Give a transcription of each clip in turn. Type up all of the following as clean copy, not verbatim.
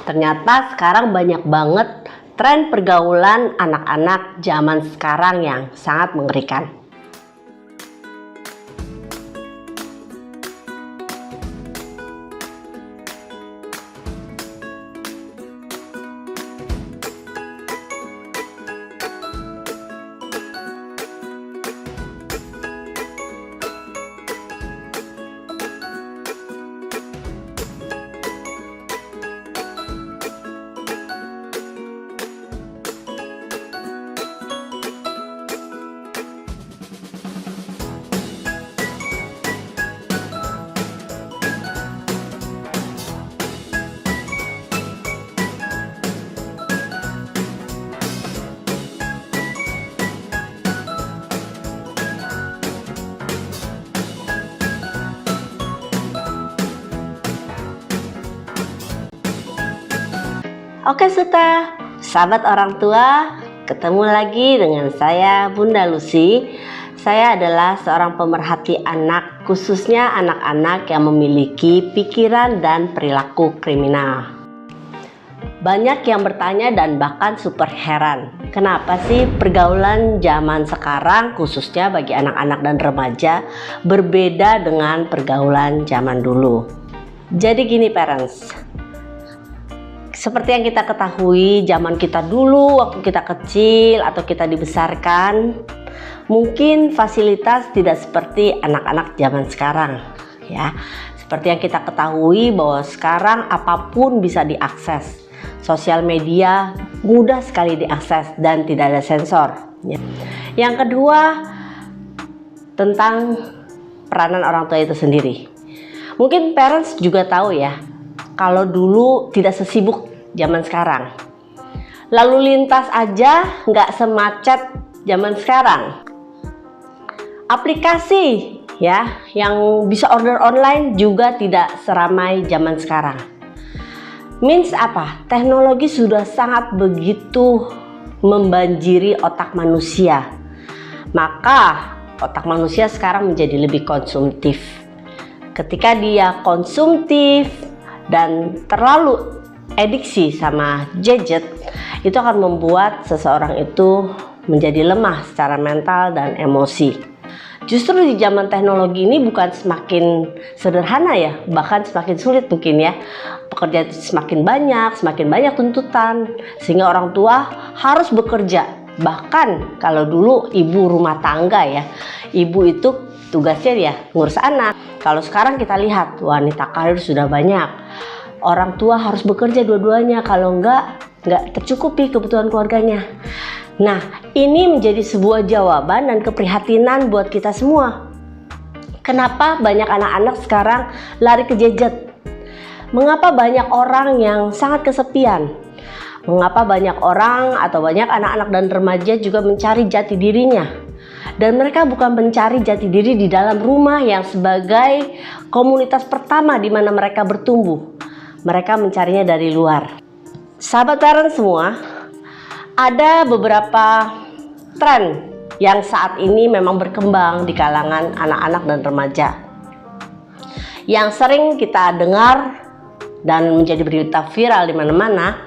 Ternyata sekarang banyak banget tren pergaulan anak-anak zaman sekarang yang sangat mengerikan. Oke Suta, sahabat orang tua, ketemu lagi dengan saya Bunda Lucy. Saya adalah seorang pemerhati anak, khususnya anak-anak yang memiliki pikiran dan perilaku kriminal. Banyak yang bertanya dan bahkan super heran, kenapa sih pergaulan zaman sekarang khususnya bagi anak-anak dan remaja berbeda dengan pergaulan zaman dulu. Jadi gini parents, seperti yang kita ketahui, zaman kita dulu waktu kita kecil atau kita dibesarkan, mungkin fasilitas tidak seperti anak-anak zaman sekarang, ya. Seperti yang kita ketahui bahwa sekarang apapun bisa diakses. Sosial media mudah sekali diakses dan tidak ada sensor. Ya. Yang kedua, tentang peranan orang tua itu sendiri. Mungkin parents juga tahu ya, kalau dulu tidak sesibuk zaman sekarang, lalu lintas aja nggak semacet zaman sekarang. Aplikasi ya yang bisa order online juga tidak seramai zaman sekarang. Means apa? Teknologi sudah sangat begitu membanjiri otak manusia. Maka otak manusia sekarang menjadi lebih konsumtif. Ketika dia konsumtif dan terlalu adiksi sama gadget, itu akan membuat seseorang itu menjadi lemah secara mental dan emosi. Justru di zaman teknologi ini bukan semakin sederhana ya, bahkan semakin sulit mungkin ya. Pekerjaan semakin banyak tuntutan, sehingga orang tua harus bekerja. Bahkan kalau dulu ibu rumah tangga ya, ibu itu tugasnya ya ngurus anak. Kalau sekarang kita lihat wanita karir sudah banyak. Orang tua harus bekerja dua-duanya, kalau nggak tercukupi kebutuhan keluarganya. Nah, ini menjadi sebuah jawaban dan keprihatinan buat kita semua. Kenapa banyak anak-anak sekarang lari ke gadget? Mengapa banyak orang yang sangat kesepian? Mengapa banyak orang atau banyak anak-anak dan remaja juga mencari jati dirinya? Dan mereka bukan mencari jati diri di dalam rumah yang sebagai komunitas pertama di mana mereka bertumbuh. Mereka mencarinya dari luar. Sahabat parents semua, ada beberapa tren yang saat ini memang berkembang di kalangan anak-anak dan remaja. Yang sering kita dengar dan menjadi berita viral di mana-mana,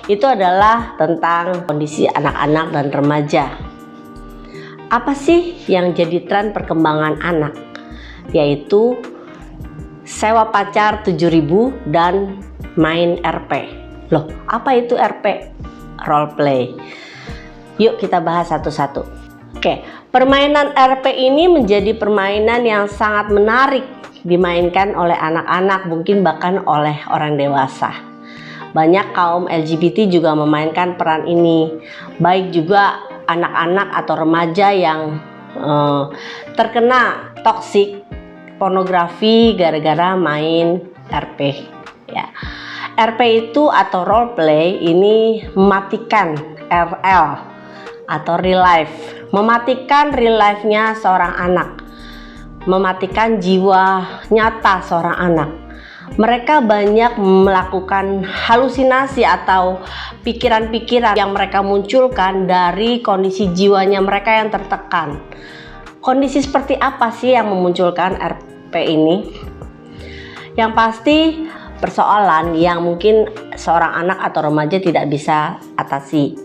itu adalah tentang kondisi anak-anak dan remaja. Apa sih yang jadi tren perkembangan anak? Yaitu sewa pacar 7.000 dan main RP. Loh, apa itu RP? Role play. Yuk kita bahas satu-satu. Oke, permainan RP ini menjadi permainan yang sangat menarik dimainkan oleh anak-anak, mungkin bahkan oleh orang dewasa. Banyak kaum LGBT juga memainkan peran ini. Baik juga anak-anak atau remaja yang terkena toksik pornografi gara-gara main RP ya. RP itu atau role play ini mematikan RL atau real life, mematikan real life-nya seorang anak, mematikan jiwa nyata seorang anak. Mereka banyak melakukan halusinasi atau pikiran-pikiran yang mereka munculkan dari kondisi jiwanya mereka yang tertekan. Kondisi seperti apa sih yang memunculkan RP ini? Yang pasti persoalan yang mungkin seorang anak atau remaja tidak bisa atasi.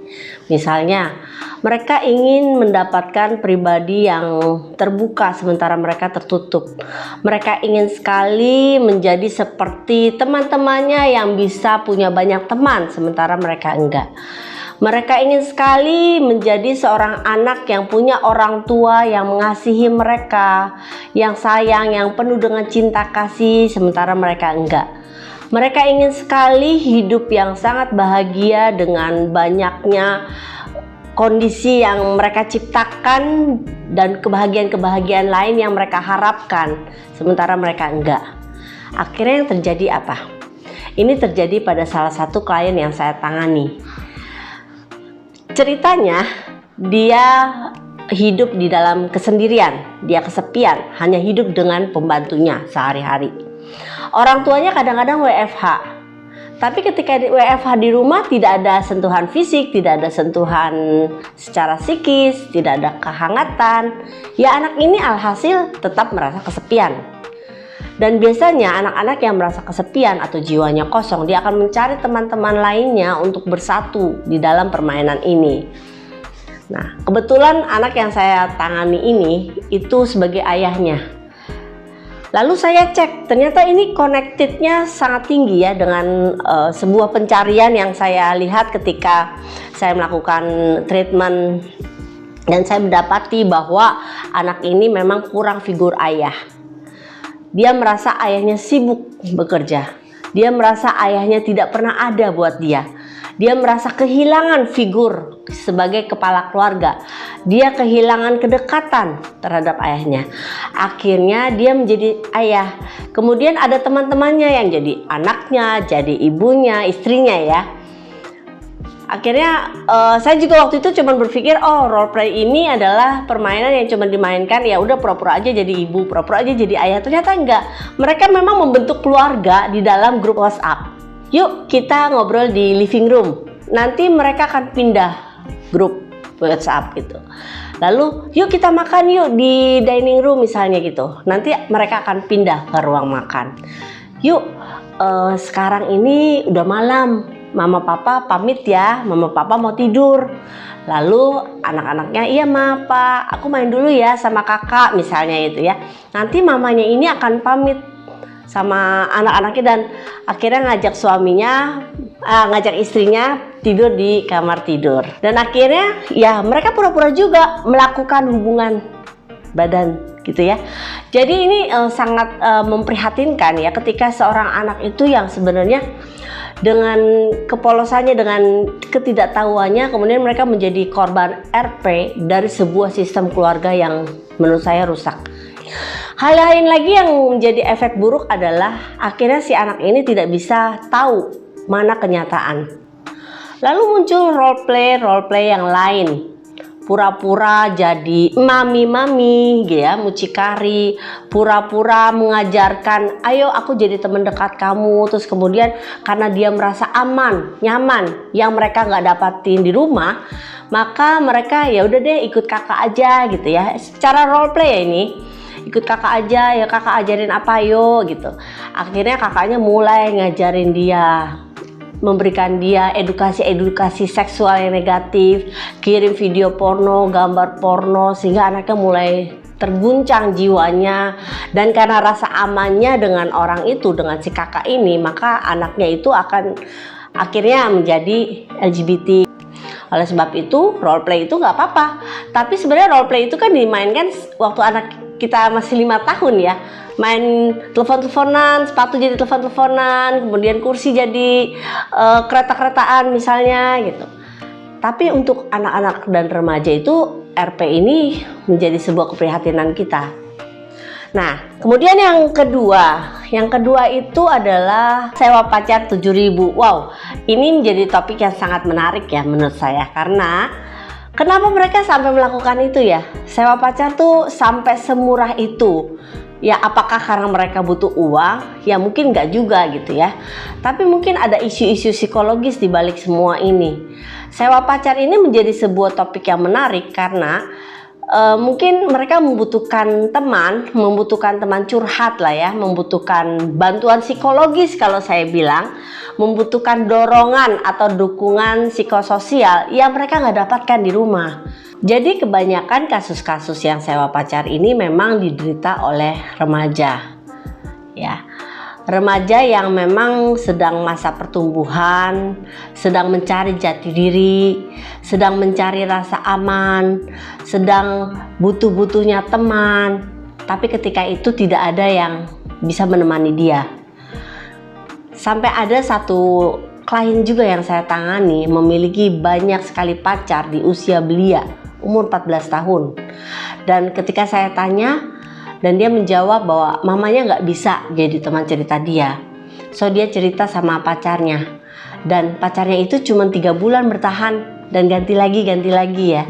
Misalnya, mereka ingin mendapatkan pribadi yang terbuka sementara mereka tertutup. Mereka ingin sekali menjadi seperti teman-temannya yang bisa punya banyak teman sementara mereka enggak. Mereka ingin sekali menjadi seorang anak yang punya orang tua yang mengasihi mereka, yang sayang, yang penuh dengan cinta kasih sementara mereka enggak. Mereka ingin sekali hidup yang sangat bahagia dengan banyaknya kondisi yang mereka ciptakan dan kebahagiaan-kebahagiaan lain yang mereka harapkan, sementara mereka enggak. Akhirnya yang terjadi apa? Ini terjadi pada salah satu klien yang saya tangani. Ceritanya, dia hidup di dalam kesendirian, dia kesepian, hanya hidup dengan pembantunya sehari-hari. Orang tuanya kadang-kadang WFH, tapi ketika WFH di rumah tidak ada sentuhan fisik, tidak ada sentuhan secara psikis, tidak ada kehangatan. Ya, anak ini alhasil tetap merasa kesepian. Dan biasanya anak-anak yang merasa kesepian atau jiwanya kosong, dia akan mencari teman-teman lainnya untuk bersatu di dalam permainan ini. Nah, kebetulan anak yang saya tangani ini itu sebagai ayahnya. Lalu saya cek, ternyata ini connectednya sangat tinggi ya dengan sebuah pencarian yang saya lihat ketika saya melakukan treatment, dan saya mendapati bahwa anak ini memang kurang figur ayah. Dia merasa ayahnya sibuk bekerja, dia merasa ayahnya tidak pernah ada buat dia. Dia merasa kehilangan figur sebagai kepala keluarga. Dia kehilangan kedekatan terhadap ayahnya. Akhirnya dia menjadi ayah. Kemudian ada teman-temannya yang jadi anaknya, jadi ibunya, istrinya ya. Akhirnya saya juga waktu itu cuma berpikir, oh, role play ini adalah permainan yang cuma dimainkan, ya udah pura-pura aja jadi ibu, pura-pura aja jadi ayah. Ternyata enggak. Mereka memang membentuk keluarga di dalam grup WhatsApp. Yuk kita ngobrol di living room. Nanti mereka akan pindah grup WhatsApp gitu. Lalu yuk kita makan yuk di dining room misalnya gitu. Nanti mereka akan pindah ke ruang makan. Yuk sekarang ini udah malam, mama papa pamit ya, mama papa mau tidur. Lalu anak-anaknya, iya ma, pak, aku main dulu ya sama kakak misalnya itu ya. Nanti mamanya ini akan pamit sama anak-anaknya dan akhirnya ngajak suaminya, ngajak istrinya tidur di kamar tidur. Dan akhirnya ya mereka pura-pura juga melakukan hubungan badan gitu ya. Jadi ini sangat memprihatinkan ya ketika seorang anak itu yang sebenarnya dengan kepolosannya, dengan ketidaktahuannya, kemudian mereka menjadi korban RP dari sebuah sistem keluarga yang menurut saya rusak. Hal lain lagi yang menjadi efek buruk adalah akhirnya si anak ini tidak bisa tahu mana kenyataan. Lalu muncul role play yang lain. Pura-pura jadi mami-mami gitu ya, mucikari, pura-pura mengajarkan, ayo aku jadi teman dekat kamu. Terus kemudian karena dia merasa aman, nyaman yang mereka nggak dapatin di rumah, maka mereka ya udah deh ikut kakak aja gitu ya. Secara role play ya ini, ikut kakak aja ya, kakak ajarin apa yo gitu. Akhirnya kakaknya mulai ngajarin dia, memberikan dia edukasi seksual yang negatif, kirim video porno, gambar porno, sehingga anaknya mulai terguncang jiwanya. Dan karena rasa amannya dengan orang itu, dengan si kakak ini, maka anaknya itu akan akhirnya menjadi LGBT. Oleh sebab itu role play itu nggak apa-apa, tapi sebenarnya role play itu kan dimainkan waktu anak kita masih 5 tahun ya. Main telepon-teleponan, sepatu jadi telepon-teleponan, kemudian kursi jadi kereta-keretaan misalnya gitu. Tapi untuk anak-anak dan remaja itu RP ini menjadi sebuah keprihatinan kita. Nah, kemudian yang kedua itu adalah sewa pacar 7.000. Wow, ini menjadi topik yang sangat menarik ya menurut saya, karena kenapa mereka sampai melakukan itu ya? Sewa pacar tuh sampai semurah itu. Ya apakah karena mereka butuh uang? Ya mungkin nggak juga gitu ya. Tapi mungkin ada isu-isu psikologis di balik semua ini. Sewa pacar ini menjadi sebuah topik yang menarik karena mungkin mereka membutuhkan teman curhat lah ya, membutuhkan bantuan psikologis kalau saya bilang, membutuhkan dorongan atau dukungan psikososial yang mereka nggak dapatkan di rumah. Jadi kebanyakan kasus-kasus yang sewa pacar ini memang diderita oleh remaja, ya. Remaja yang memang sedang masa pertumbuhan, sedang mencari jati diri, sedang mencari rasa aman, sedang butuh-butuhnya teman, tapi ketika itu tidak ada yang bisa menemani dia. Sampai ada satu klien juga yang saya tangani memiliki banyak sekali pacar di usia belia, umur 14 tahun. Dan ketika saya tanya, dan dia menjawab bahwa mamanya nggak bisa jadi teman cerita dia. So dia cerita sama pacarnya. Dan pacarnya itu cuma 3 bulan bertahan dan ganti lagi ya.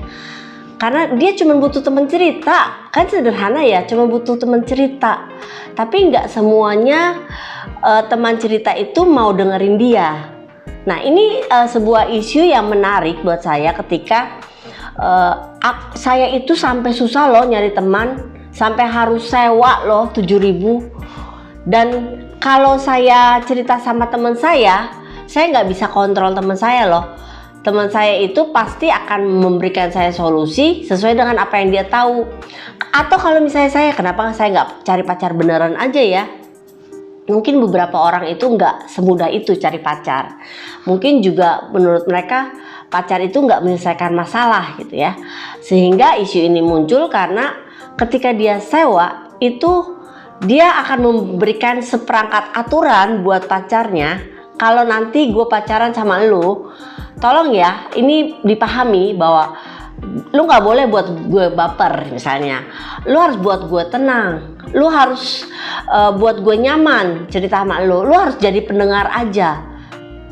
Karena dia cuma butuh teman cerita. Kan sederhana ya, cuma butuh teman cerita. Tapi nggak semuanya teman cerita itu mau dengerin dia. Nah ini sebuah isu yang menarik buat saya ketika saya itu sampai susah loh nyari teman. Sampai harus sewa loh 7.000. Dan kalau saya cerita sama teman saya nggak bisa kontrol teman saya loh. Teman saya itu pasti akan memberikan saya solusi sesuai dengan apa yang dia tahu. Atau kalau misalnya kenapa saya nggak cari pacar beneran aja ya? Mungkin beberapa orang itu nggak semudah itu cari pacar. Mungkin juga menurut mereka pacar itu nggak menyelesaikan masalah gitu ya. Sehingga isu ini muncul karena ketika dia sewa itu dia akan memberikan seperangkat aturan buat pacarnya. Kalau nanti gue pacaran sama lu, tolong ya ini dipahami bahwa lu nggak boleh buat gue baper misalnya. Lu harus buat gue tenang. Lu harus buat gue nyaman cerita sama lu. Lu harus jadi pendengar aja.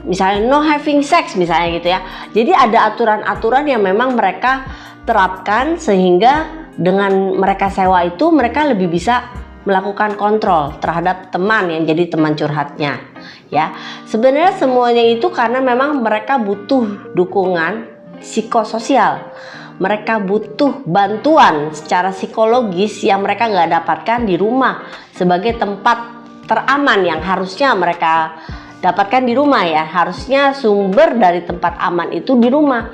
Misalnya no having sex misalnya gitu ya. Jadi ada aturan-aturan yang memang mereka terapkan sehingga dengan mereka sewa itu mereka lebih bisa melakukan kontrol terhadap teman yang jadi teman curhatnya ya. Sebenarnya semuanya itu karena memang mereka butuh dukungan psikososial. Mereka butuh bantuan secara psikologis yang mereka nggak dapatkan di rumah sebagai tempat teraman yang harusnya mereka dapatkan di rumah ya. Harusnya sumber dari tempat aman itu di rumah.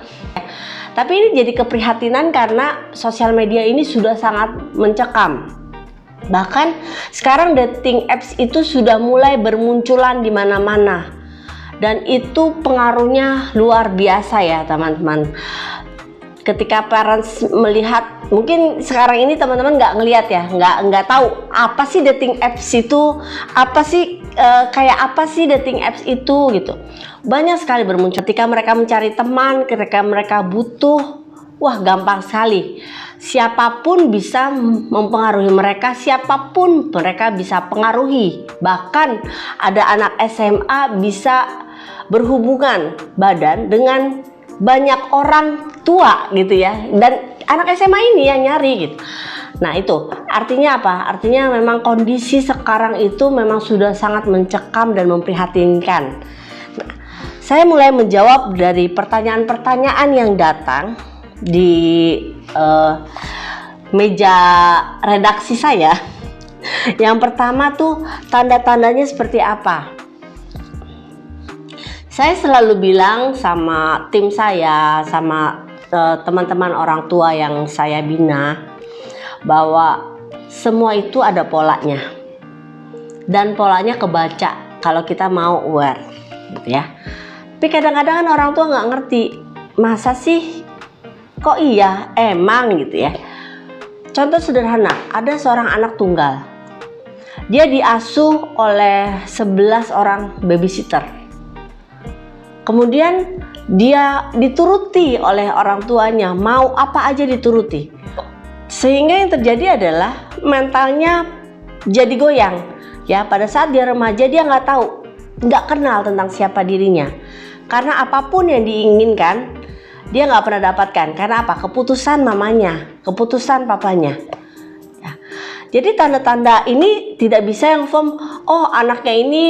Tapi ini jadi keprihatinan karena sosial media ini sudah sangat mencekam. Bahkan sekarang dating apps itu sudah mulai bermunculan di mana-mana. Dan itu pengaruhnya luar biasa ya teman-teman. Ketika parents melihat, mungkin sekarang ini teman-teman nggak ngelihat ya, nggak tahu apa sih dating apps itu, apa sih kayak apa sih dating apps itu gitu. Banyak sekali bermuncul ketika mereka mencari teman, ketika mereka butuh, wah gampang sekali. Siapapun bisa mempengaruhi mereka, siapapun mereka bisa pengaruhi. Bahkan ada anak SMA bisa berhubungan badan dengan banyak orang tua gitu ya. Dan anak SMA ini yang nyari gitu. Nah itu artinya apa? Artinya memang kondisi sekarang itu memang sudah sangat mencekam dan memprihatinkan. Nah, saya mulai menjawab dari pertanyaan-pertanyaan yang datang di meja redaksi saya. Yang pertama tuh tanda-tandanya seperti apa? Saya selalu bilang sama tim saya, sama teman-teman orang tua yang saya bina, bahwa semua itu ada polanya. Dan polanya kebaca kalau kita mau aware gitu ya. Tapi kadang-kadang kan orang tua nggak ngerti, masa sih kok iya emang gitu ya. Contoh sederhana, ada seorang anak tunggal, dia diasuh oleh 11 orang babysitter, kemudian dia dituruti oleh orang tuanya, mau apa aja dituruti, sehingga yang terjadi adalah mentalnya jadi goyang ya. Pada saat dia remaja dia nggak tahu, nggak kenal tentang siapa dirinya. Karena apapun yang diinginkan, dia nggak pernah dapatkan. Karena apa? Keputusan mamanya, keputusan papanya. Ya. Jadi tanda-tanda ini tidak bisa yang firm, oh anaknya ini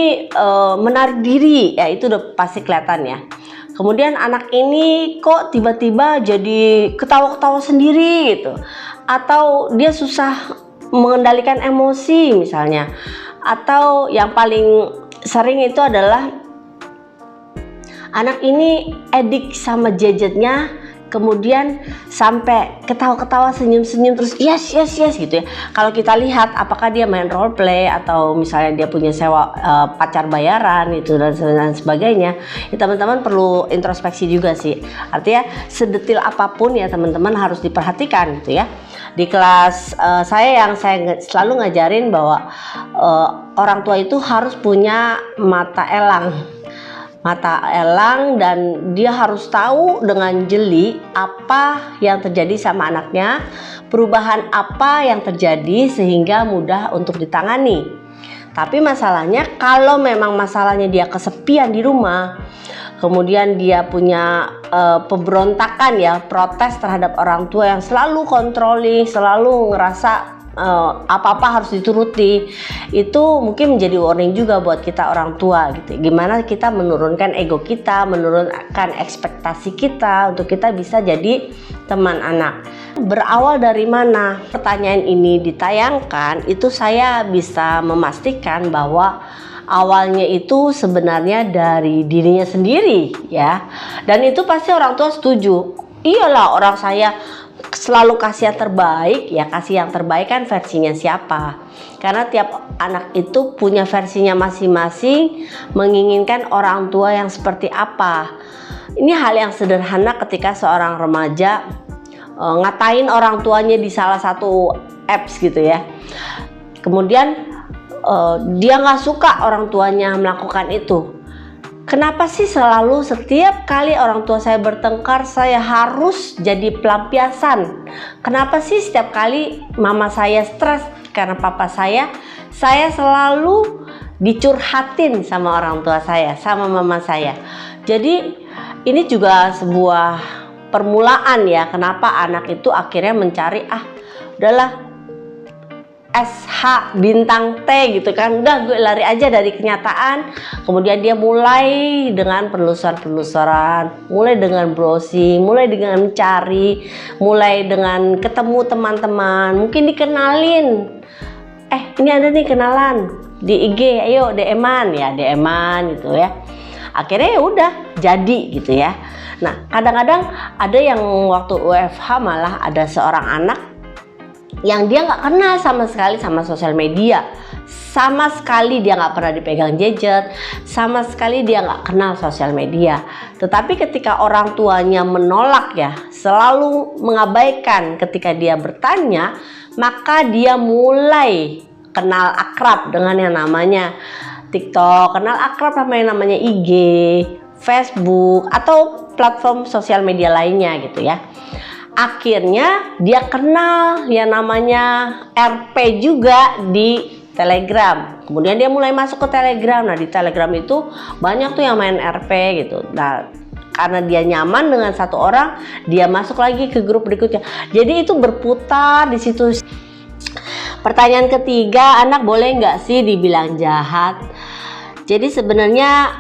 menarik diri, ya itu udah pasti kelihatan ya. Kemudian anak ini kok tiba-tiba jadi ketawa-ketawa sendiri gitu. atau dia susah mengendalikan emosi misalnya, atau yang paling sering itu adalah anak ini edik sama gadgetnya, kemudian sampai ketawa-ketawa, senyum-senyum terus yes gitu ya. Kalau kita lihat apakah dia main role play atau misalnya dia punya sewa pacar bayaran itu dan sebagainya, ya teman-teman perlu introspeksi juga sih. Artinya sedetil apapun ya teman-teman harus diperhatikan gitu ya. Di kelas saya selalu ngajarin bahwa orang tua itu harus punya mata elang dan dia harus tahu dengan jeli apa yang terjadi sama anaknya, perubahan apa yang terjadi sehingga mudah untuk ditangani. Tapi masalahnya kalau memang masalahnya dia kesepian di rumah, kemudian dia punya pemberontakan ya, protes terhadap orang tua yang selalu controlling, selalu ngerasa apa-apa harus dituruti, itu mungkin menjadi warning juga buat kita orang tua gitu. Gimana kita menurunkan ego kita, menurunkan ekspektasi kita untuk kita bisa jadi teman anak. Berawal dari mana pertanyaan ini ditayangkan, itu saya bisa memastikan bahwa awalnya itu sebenarnya dari dirinya sendiri ya. Dan itu pasti orang tua setuju. Iyalah, orang saya selalu kasih yang terbaik ya, kasih yang terbaik kan versinya siapa, karena tiap anak itu punya versinya masing-masing, menginginkan orang tua yang seperti apa. Ini hal yang sederhana ketika seorang remaja ngatain orang tuanya di salah satu apps gitu ya, kemudian dia nggak suka orang tuanya melakukan itu. Kenapa sih selalu setiap kali orang tua saya bertengkar saya harus jadi pelampiasan? Kenapa sih setiap kali mama saya stres karena papa saya selalu dicurhatin sama orang tua saya, sama mama saya. Jadi ini juga sebuah permulaan ya, kenapa anak itu akhirnya mencari udahlah SH bintang T gitu kan, udah gue lari aja dari kenyataan. Kemudian dia mulai dengan penelusuran, mulai dengan browsing, mulai dengan mencari, mulai dengan ketemu teman-teman, mungkin dikenalin, ini ada nih kenalan di IG, ayo DM-an gitu ya. Akhirnya ya udah jadi gitu ya. Nah kadang-kadang ada yang waktu WFH malah ada seorang anak yang dia nggak kenal sama sekali sama sosial media, sama sekali dia nggak pernah dipegang gadget, sama sekali dia nggak kenal sosial media. Tetapi ketika orang tuanya menolak ya, selalu mengabaikan ketika dia bertanya, maka dia mulai kenal akrab dengan yang namanya TikTok, kenal akrab sama yang namanya IG, Facebook, atau platform sosial media lainnya gitu ya. Akhirnya dia kenal yang namanya RP juga di Telegram. Kemudian dia mulai masuk ke Telegram. Nah di Telegram itu banyak tuh yang main RP gitu. Nah karena dia nyaman dengan satu orang, dia masuk lagi ke grup berikutnya. Jadi itu berputar di situ. Pertanyaan ketiga, anak boleh nggak sih dibilang jahat? Jadi sebenarnya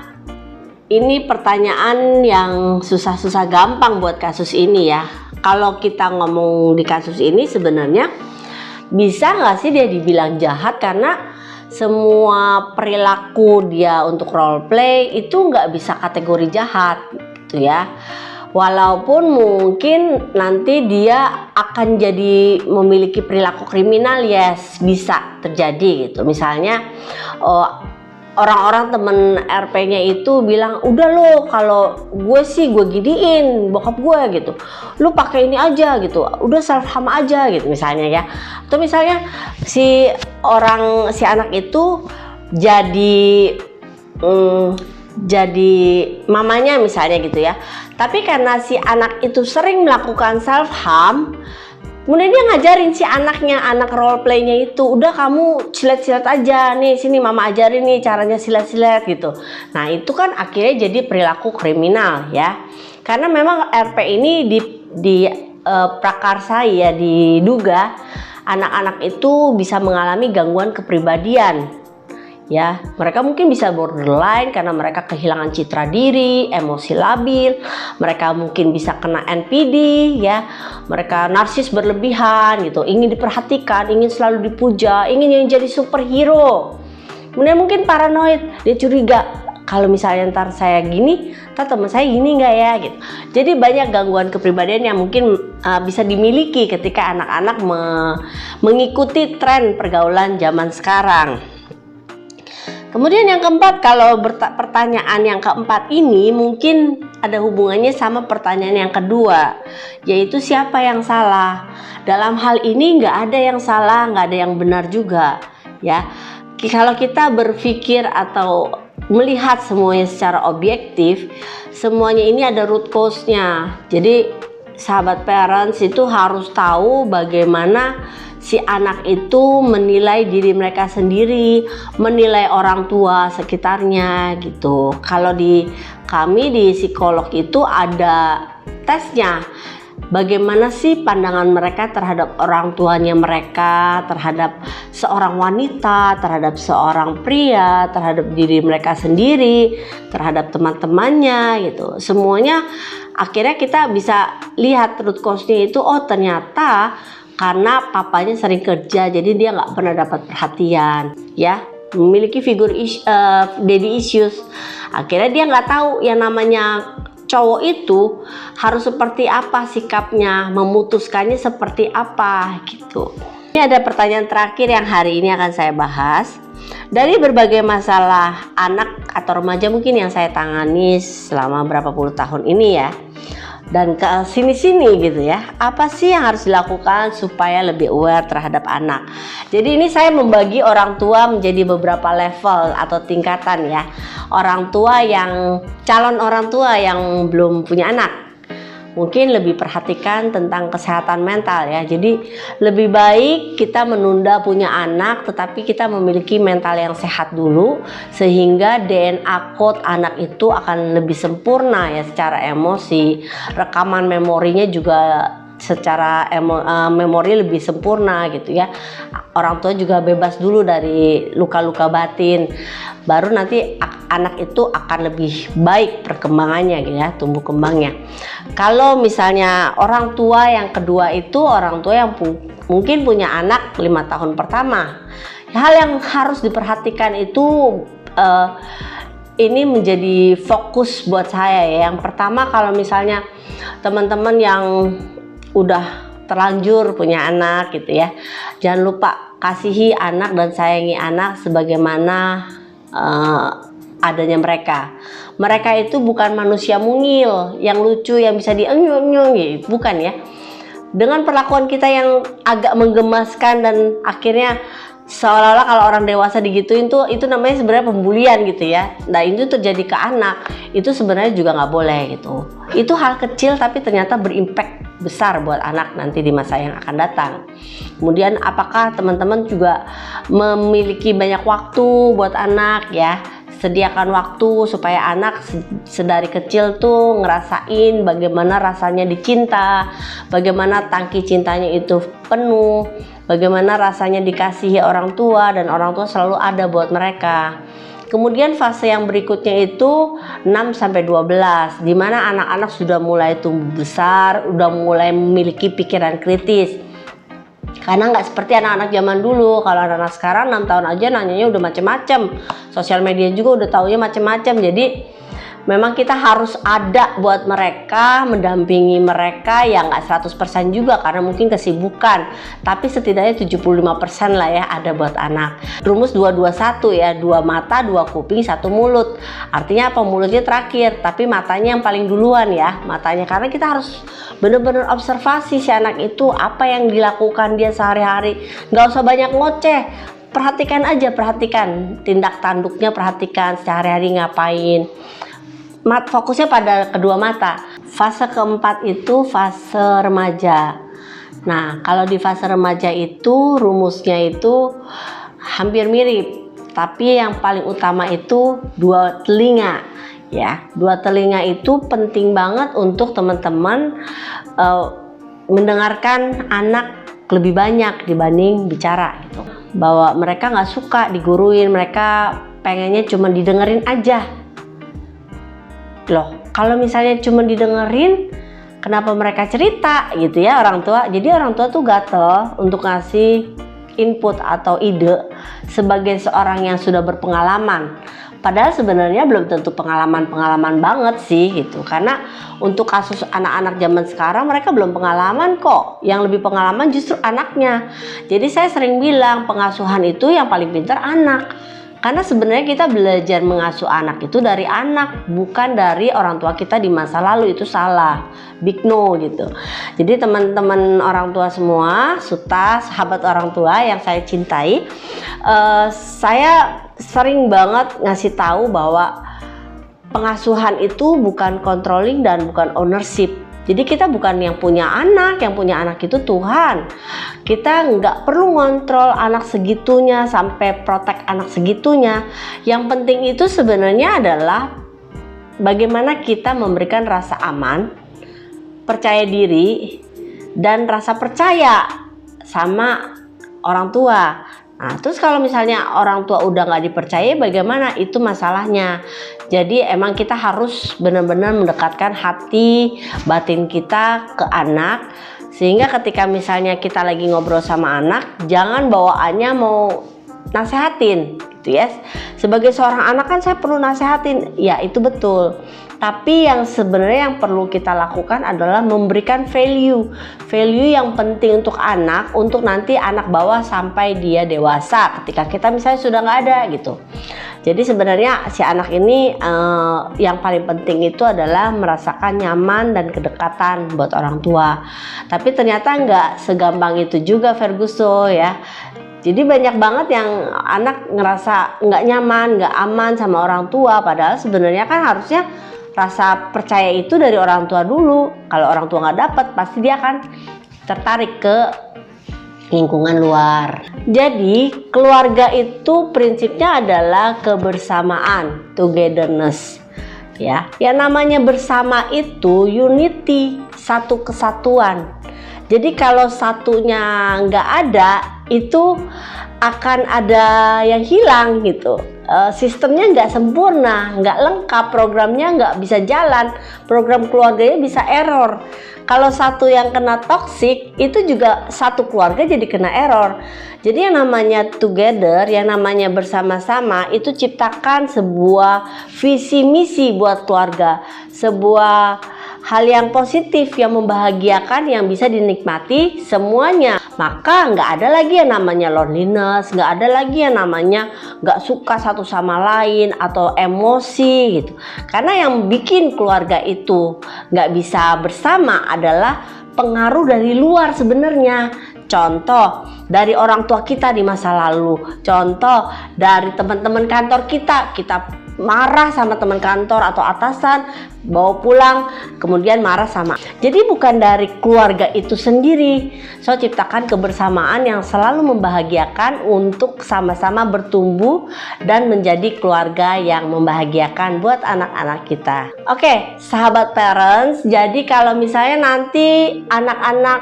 ini pertanyaan yang susah-susah gampang buat kasus ini ya. Kalau kita ngomong di kasus ini sebenarnya bisa nggak sih dia dibilang jahat, karena semua perilaku dia untuk role play itu nggak bisa kategori jahat gitu ya. Walaupun mungkin nanti dia akan jadi memiliki perilaku kriminal, yes bisa terjadi gitu. Misalnya orang-orang temen RP-nya itu bilang, udah lo kalau gue sih gue gidiin bokap gue gitu, lu pakai ini aja gitu, udah self harm aja gitu misalnya ya. Atau misalnya si anak itu jadi mamanya misalnya gitu ya, tapi karena si anak itu sering melakukan self harm, kemudian dia ngajarin si anaknya, anak role play-nya itu, udah kamu silet-silet aja nih, sini mama ajarin nih caranya silet-silet gitu. Nah itu kan akhirnya jadi perilaku kriminal ya, karena memang RP ini prakarsai ya, diduga anak-anak itu bisa mengalami gangguan kepribadian ya. Mereka mungkin bisa borderline karena mereka kehilangan citra diri, emosi labil, mereka mungkin bisa kena NPD, ya. Mereka narsis berlebihan gitu, ingin diperhatikan, ingin selalu dipuja, ingin yang jadi superhero. Kemudian mungkin paranoid, dia curiga, kalau misalnya ntar saya gini, ntar teman saya gini nggak ya gitu. Jadi banyak gangguan kepribadian yang mungkin bisa dimiliki ketika anak-anak mengikuti tren pergaulan zaman sekarang. Kemudian yang keempat, kalau pertanyaan yang keempat ini mungkin ada hubungannya sama pertanyaan yang kedua, yaitu siapa yang salah. Dalam hal ini nggak ada yang salah, nggak ada yang benar juga, ya. Kalau kita berpikir atau melihat semuanya secara objektif, semuanya ini ada root cause-nya. Jadi sahabat parents itu harus tahu bagaimana si anak itu menilai diri mereka sendiri, menilai orang tua sekitarnya gitu. Kalau di kami di psikolog itu ada tesnya. Bagaimana sih pandangan mereka terhadap orang tuanya mereka, terhadap seorang wanita, terhadap seorang pria, terhadap diri mereka sendiri, terhadap teman-temannya gitu. Semuanya akhirnya kita bisa lihat root cause-nya itu, oh ternyata karena papanya sering kerja, jadi dia nggak pernah dapat perhatian, ya, memiliki daddy issues. Akhirnya dia nggak tahu yang namanya cowok itu harus seperti apa sikapnya, memutuskannya seperti apa gitu. Ini ada pertanyaan terakhir yang hari ini akan saya bahas. Dari berbagai masalah anak atau remaja mungkin yang saya tangani selama berapa puluh tahun ini ya, dan ke sini-sini gitu ya, apa sih yang harus dilakukan supaya lebih aware terhadap anak. Jadi ini saya membagi orang tua menjadi beberapa level atau tingkatan ya. Orang tua yang calon orang tua yang belum punya anak mungkin lebih perhatikan tentang kesehatan mental ya. Jadi lebih baik kita menunda punya anak, tetapi kita memiliki mental yang sehat dulu, sehingga DNA code anak itu akan lebih sempurna ya secara emosi, rekaman memorinya juga secara memori lebih sempurna gitu ya. Orang tua juga bebas dulu dari luka-luka batin, baru nanti anak itu akan lebih baik perkembangannya gitu ya, tumbuh kembangnya. Kalau misalnya orang tua yang kedua itu orang tua yang mungkin punya anak 5 tahun pertama, hal yang harus diperhatikan itu ini menjadi fokus buat saya ya. Yang pertama, kalau misalnya teman-teman yang udah terlanjur punya anak gitu ya, jangan lupa kasihi anak dan sayangi anak sebagaimana adanya mereka. Mereka itu bukan manusia mungil yang lucu yang bisa dienyong gitu, bukan ya. Dengan perlakuan kita yang agak menggemaskan dan akhirnya seolah-olah kalau orang dewasa digituin tuh, itu namanya sebenarnya pembulian gitu ya. Nah itu terjadi ke anak, itu sebenarnya juga nggak boleh gitu. Itu hal kecil tapi ternyata berimpact besar buat anak nanti di masa yang akan datang. Kemudian apakah teman-teman juga memiliki banyak waktu buat anak ya? Sediakan waktu supaya anak sedari kecil tuh ngerasain bagaimana rasanya dicinta, bagaimana tangki cintanya itu penuh, bagaimana rasanya dikasihi orang tua dan orang tua selalu ada buat mereka. Kemudian fase yang berikutnya itu 6-12, di mana anak-anak sudah mulai tumbuh besar, udah mulai memiliki pikiran kritis. Karena nggak seperti anak-anak zaman dulu. Kalau anak-anak sekarang 6 tahun aja nanyanya udah macem-macem, sosial media juga udah taunya macem-macem. Jadi memang kita harus ada buat mereka, mendampingi mereka ya, nggak 100% juga karena mungkin kesibukan, tapi setidaknya 75% lah ya ada buat anak. Rumus 221 ya, 2 mata, 2 kuping, 1 mulut. Artinya apa? Mulutnya terakhir, tapi matanya yang paling duluan ya, matanya. Karena kita harus bener-bener observasi si anak itu, apa yang dilakukan dia sehari-hari. Nggak usah banyak ngoceh, perhatikan aja, perhatikan tindak tanduknya, perhatikan sehari-hari ngapain. Fokusnya pada kedua mata. Fase keempat itu fase remaja. Nah, kalau di fase remaja itu rumusnya itu hampir mirip, tapi yang paling utama itu 2 telinga. Ya, 2 telinga itu penting banget untuk teman-teman mendengarkan anak lebih banyak dibanding bicara gitu. bahwa mereka nggak suka diguruin, mereka pengennya cuma didengerin aja. Loh, kalau misalnya cuma didengerin, kenapa mereka cerita gitu ya orang tua? Jadi orang tua tuh gatel untuk ngasih input atau ide sebagai seorang yang sudah berpengalaman. Padahal sebenarnya belum tentu pengalaman banget sih gitu. Karena untuk kasus anak-anak zaman sekarang mereka belum pengalaman kok. Yang lebih pengalaman justru anaknya. Jadi saya sering bilang pengasuhan itu yang paling pintar anak. Karena sebenarnya kita belajar mengasuh anak itu dari anak, bukan dari orang tua kita di masa lalu. Itu salah, big no gitu. Jadi teman-teman orang tua semua, Suta, sahabat orang tua yang saya cintai, saya sering banget ngasih tahu bahwa pengasuhan itu bukan controlling dan bukan ownership. Jadi kita bukan yang punya anak itu Tuhan. Kita nggak perlu ngontrol anak segitunya sampai protek anak segitunya. Yang penting itu sebenarnya adalah bagaimana kita memberikan rasa aman, percaya diri, dan rasa percaya sama orang tua. Nah, terus kalau misalnya orang tua udah nggak dipercaya, bagaimana? Itu masalahnya. Jadi emang kita harus benar-benar mendekatkan hati batin kita ke anak, sehingga ketika misalnya kita lagi ngobrol sama anak, jangan bawaannya mau nasehatin gitu ya. Sebagai seorang anak kan saya perlu nasehatin, ya itu betul. Tapi yang sebenarnya yang perlu kita lakukan adalah memberikan value yang penting untuk anak, untuk nanti anak bawa sampai dia dewasa ketika kita misalnya sudah nggak ada gitu. Jadi sebenarnya si anak ini yang paling penting itu adalah merasakan nyaman dan kedekatan buat orang tua. Tapi ternyata nggak segampang itu juga, Ferguson ya. Jadi banyak banget yang anak ngerasa nggak nyaman, nggak aman sama orang tua. Padahal sebenarnya kan harusnya rasa percaya itu dari orang tua dulu. Kalau orang tua nggak dapat, pasti dia akan tertarik ke lingkungan luar. Jadi keluarga itu prinsipnya adalah kebersamaan, togetherness. Ya, yang namanya bersama itu unity, satu kesatuan. Jadi kalau satunya nggak ada, itu akan ada yang hilang gitu. Sistemnya nggak sempurna, nggak lengkap, programnya nggak bisa jalan, program keluarganya bisa error. Kalau satu yang kena toxic, itu juga satu keluarga jadi kena error. Jadi yang namanya together, yang namanya bersama-sama, itu ciptakan sebuah visi misi buat keluarga, sebuah hal yang positif, yang membahagiakan, yang bisa dinikmati semuanya. Maka nggak ada lagi yang namanya loneliness, nggak ada lagi yang namanya nggak suka satu sama lain atau emosi gitu. Karena yang bikin keluarga itu nggak bisa bersama adalah pengaruh dari luar sebenarnya. Contoh dari orang tua kita di masa lalu, contoh dari teman-teman kantor kita marah sama teman kantor atau atasan, bawa pulang, kemudian marah sama. Jadi bukan dari keluarga itu sendiri. So ciptakan kebersamaan yang selalu membahagiakan untuk sama-sama bertumbuh dan menjadi keluarga yang membahagiakan buat anak-anak kita. Oke, sahabat parents, jadi kalau misalnya nanti anak-anak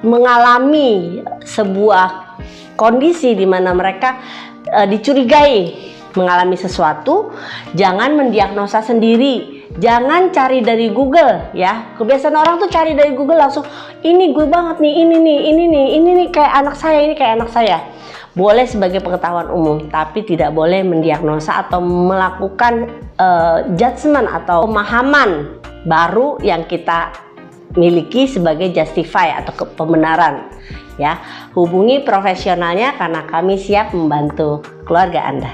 mengalami sebuah kondisi di mana mereka dicurigai mengalami sesuatu, jangan mendiagnosa sendiri, jangan cari dari Google ya. Kebiasaan orang tuh cari dari Google langsung, ini gue banget nih, ini nih kayak anak saya, ini kayak anak saya. Boleh sebagai pengetahuan umum, tapi tidak boleh mendiagnosa atau melakukan judgement atau pemahaman baru yang kita miliki sebagai justify atau pembenaran ya. Hubungi profesionalnya karena kami siap membantu keluarga Anda.